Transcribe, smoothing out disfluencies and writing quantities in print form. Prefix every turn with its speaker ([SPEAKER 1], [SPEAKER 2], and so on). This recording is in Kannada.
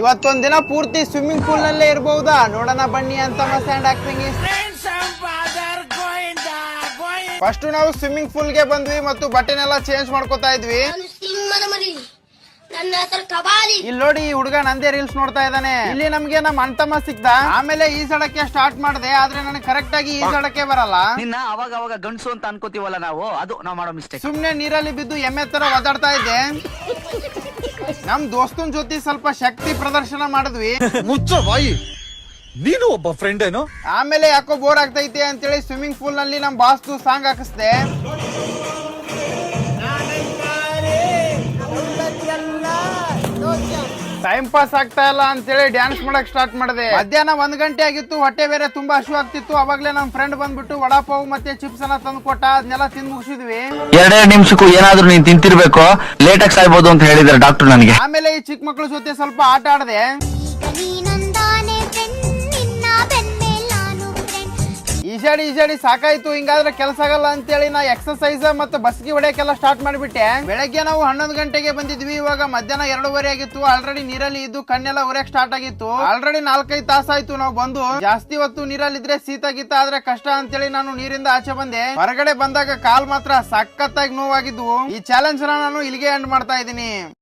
[SPEAKER 1] ಇವತ್ತೊಂದ್ ದಿನ ಪೂರ್ತಿ ಸ್ವಿಮ್ಮಿಂಗ್ ಪೂಲ್ ನಲ್ಲೇ ಇರಬಹುದಾ? ನೋಡೋಣ ಬನ್ನಿ ಅಂತ ಸ್ಟ್ಯಾಂಡ್ ಆಗ್ತೀನಿ. ಫಸ್ಟ್ ನಾವು ಸ್ವಿಮ್ಮಿಂಗ್ ಪೂಲ್ ಗೆ ಬಂದ್ವಿ ಮತ್ತು ಬಟ್ಟೆನೆಲ್ಲ ಚೇಂಜ್ ಮಾಡ್ಕೋತಾ ಇದ್ವಿ. ಇಲ್ಲಿ ನೋಡಿ, ಈ ಹುಡುಗ ನಂದೇ ರೀಲ್ಸ್ ನೋಡ್ತಾ ಇದ್ದಾನೆ. ಇಲ್ಲಿ ನಮ್ಗೆ ನಮ್ ಅಣ್ತಮ್ಮ ಸಿಕ್ತ. ಆಮೇಲೆ ಈಜಾಡಕ್ಕೆ ಸ್ಟಾರ್ಟ್ ಮಾಡಿದೆ, ಆದ್ರೆ ನನಗೆ ಕರೆಕ್ಟ್ ಆಗಿ ಈಜಾಡಕ್ಕೆ ಬರಲ್ಲ.
[SPEAKER 2] ನಿನ್ನ ಅವಾಗ ಅವಾಗ ಗಂಡಸು ಅಂತ ಅನ್ಕೋತೀವಲ್ಲ ನಾವು, ಅದು ನಾವು ಮಾಡೋ ಮಿಸ್ಟೇಕ್.
[SPEAKER 1] ಸುಮ್ನೆ ನೀರಲ್ಲಿ ಬಿದ್ದು ಎಮ್ಮೆ ತರ ಒದಾಡ್ತಾ ಇದ್ದೆ. ನಮ್ ದೋಸ್ತನ್ ಜೊತೆ ಸ್ವಲ್ಪ ಶಕ್ತಿ ಪ್ರದರ್ಶನ ಮಾಡಿದ್ವಿ.
[SPEAKER 3] ಮುಚ್ಚ ಬಾಯಿ, ನೀನು ಒಬ್ಬ ಫ್ರೆಂಡ್ ಏನೋ.
[SPEAKER 1] ಆಮೇಲೆ ಯಾಕೋ ಬೋರ್ ಆಗ್ತೈತೆ ಅಂತೇಳಿ ಸ್ವಿಮ್ಮಿಂಗ್ ಪೂಲ್ ನಲ್ಲಿ ನಮ್ ಬಾಸ್ತು ಸಾಂಗ್ ಹಾಕಿಸ್ದೆ. ಟೈಮ್ ಪಾಸ್ ಆಗ್ತಾ ಇಲ್ಲ ಅಂತೇಳಿ ಡ್ಯಾನ್ಸ್ ಮಾಡಕ್ ಸ್ಟಾರ್ಟ್ ಮಾಡಿದೆ. ಮಧ್ಯಾಹ್ನ 1 ಗಂಟೆ ಆಗಿತ್ತು, ಹೊಟ್ಟೆ ಬೇರೆ ತುಂಬಾ ಹಶು ಆಗ್ತಿತ್ತು. ಅವಾಗ್ಲೇ ನಮ್ ಫ್ರೆಂಡ್ ಬಂದ್ಬಿಟ್ಟು ವಡಾಪಾವ್ ಮತ್ತೆ ಚಿಪ್ಸ್ ಅನ್ನ ತಂದು ಕೊಟ್ಟ. ಅದನ್ನೆಲ್ಲ ತಿಂದು ಮುಗಿಸಿದ್ವಿ.
[SPEAKER 2] 2 ನಿಮಿಷಕ್ಕೂ ಏನಾದ್ರೂ ನೀನ್ ತಿಂತಿರ್ಬೇಕು, ಲೇಟ್ ಆಗಿ ಸಾಯ್ಬೋದು ಅಂತ ಹೇಳಿದಾರೆ ಡಾಕ್ಟರ್ ನನಗೆ.
[SPEAKER 1] ಆಮೇಲೆ ಈ ಚಿಕ್ಕ ಮಕ್ಳ ಜೊತೆ ಸ್ವಲ್ಪ ಆಟ ಆಡದೆ. ಈಜಾಡಿ ಸಾಕಾಯ್ತು, ಹಿಂಗಾದ್ರೆ ಕೆಲಸ ಆಗಲ್ಲ ಅಂತೇಳಿ ನಾ ಎಕ್ಸರ್ಸೈಸ್ ಮತ್ತು ಬಸ್ಗೆ ಹೊಡೆಯಕ್ಕೆಲ್ಲ ಸ್ಟಾರ್ಟ್ ಮಾಡಿಬಿಟ್ಟೆ. ಬೆಳಗ್ಗೆ ನಾವು 11 ಗಂಟೆಗೆ ಬಂದಿದ್ವಿ. ಇವಾಗ ಮಧ್ಯಾಹ್ನ 2:30 ಆಗಿತ್ತು. ಆಲ್ರೆಡಿ ನೀರಲ್ಲಿ ಇದ್ದು ಕಣ್ಣೆಲ್ಲ ಉರಿಯಕ್ ಸ್ಟಾರ್ಟ್ ಆಗಿತ್ತು. ಆಲ್ರೆಡಿ 4-5 ತಾಸಾಯ್ತು ನಾವು ಬಂದು. ಜಾಸ್ತಿ ಹೊತ್ತು ನೀರಲ್ಲಿ ಇದ್ರೆ ಶೀತ ಗೀತ ಆದ್ರೆ ಕಷ್ಟ ಅಂತೇಳಿ ನಾನು ನೀರಿಂದ ಆಚೆ ಬಂದೆ. ಹೊರಗಡೆ ಬಂದಾಗ ಕಾಲ್ ಮಾತ್ರ ಸಖತ್ತಾಗಿ ನೋವಾಗಿದ್ವು. ಈ ಚಾಲೆಂಜ್ ನಾನು ಇಲ್ಲಿಗೆ ಎಂಡ್ ಮಾಡ್ತಾ ಇದ್ದೀನಿ.